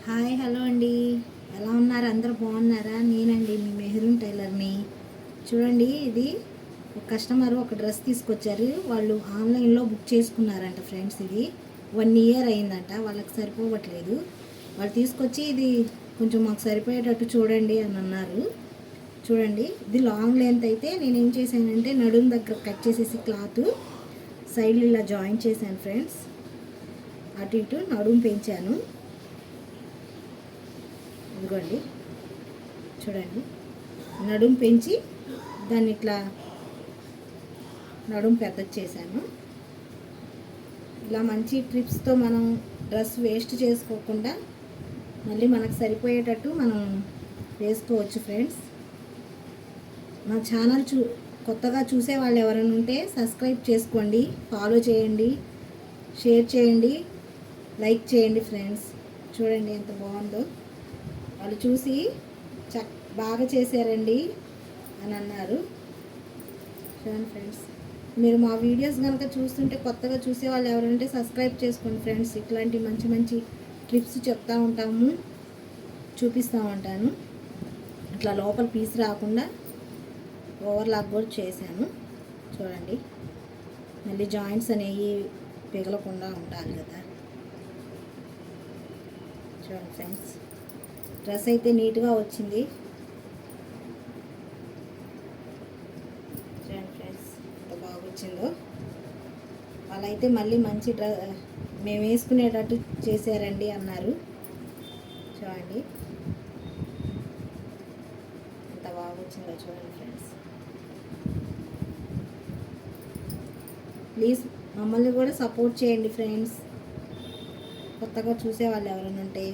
Hi hello అండి. ఎలా ఉన్నారు? అందరూ బాగున్నారా? నేనండి మీ మెహరూన్ టైలర్ని. చూడండి, ఇది ఒక కస్టమర్ ఒక డ్రెస్ తీసుకొచ్చారు. వాళ్ళు ఆన్లైన్లో బుక్ చేసుకున్నారంట ఫ్రెండ్స్. ఇది 1 ఇయర్ అయిందంట. వాళ్ళకి సరిపోవట్లేదు. వాళ్ళు తీసుకొచ్చి ఇది కొంచెం మాకు సరిపోయేటట్టు చూడండి అని అన్నారు. చూడండి, ఇది లాంగ్ లెంత్ అయితే నేను ఏం చేశానంటే నడుము దగ్గర కట్ చేసేసి క్లాత్ సైడ్లు ఇలా జాయిన్ చేశాను ఫ్రెండ్స్. అటు ఇటు నడుము పెంచాను. ఇదిగోండి, చూడండి, నడుము పెంచి దాన్ని ఇట్లా నడుము పెద్ద చేశాను. ఇలా మంచి ట్రిప్స్తో మనం డ్రెస్ వేస్ట్ చేసుకోకుండా మళ్ళీ మనకు సరిపోయేటట్టు మనం వేసుకోవచ్చు ఫ్రెండ్స్. మా ఛానల్ కొత్తగా చూసే వాళ్ళు ఎవరైనా ఉంటే సబ్స్క్రైబ్ చేసుకోండి, ఫాలో చేయండి, షేర్ చేయండి, లైక్ చేయండి ఫ్రెండ్స్. చూడండి ఎంత బాగుందో. వాళ్ళు చూసి బాగా చేశారండి అని అన్నారు. చూడండి ఫ్రెండ్స్, మీరు మా వీడియోస్ కనుక చూస్తుంటే కొత్తగా చూసే వాళ్ళు ఎవరంటే సబ్స్క్రైబ్ చేసుకోండి ఫ్రెండ్స్. ఇట్లాంటి మంచి మంచి ట్రిప్స్ చెప్తూ ఉంటాము, చూపిస్తూ ఉంటాను. ఇట్లా లోపల పీస్ రాకుండా ఓవర్లాక్ కూడా చేశాను. చూడండి, మళ్ళీ జాయింట్స్ అనేవి పిగలకుండా ఉండాలి కదా. చూడండి ఫ్రెండ్స్, డ్రెస్ అయితే నీట్గా వచ్చింది. చూడండి ఫ్రెండ్స్, ఎంత బాగా వచ్చిందో. వాళ్ళైతే మళ్ళీ మంచి మేము వేసుకునేటట్టు చేశారండి అన్నారు. చూడండి ఎంత బాగా వచ్చిందో. చూడండి ఫ్రెండ్స్, ప్లీజ్ మమ్మల్ని కూడా సపోర్ట్ చేయండి ఫ్రెండ్స్. కొత్తగా చూసే వాళ్ళు ఎవరైనా ఉంటే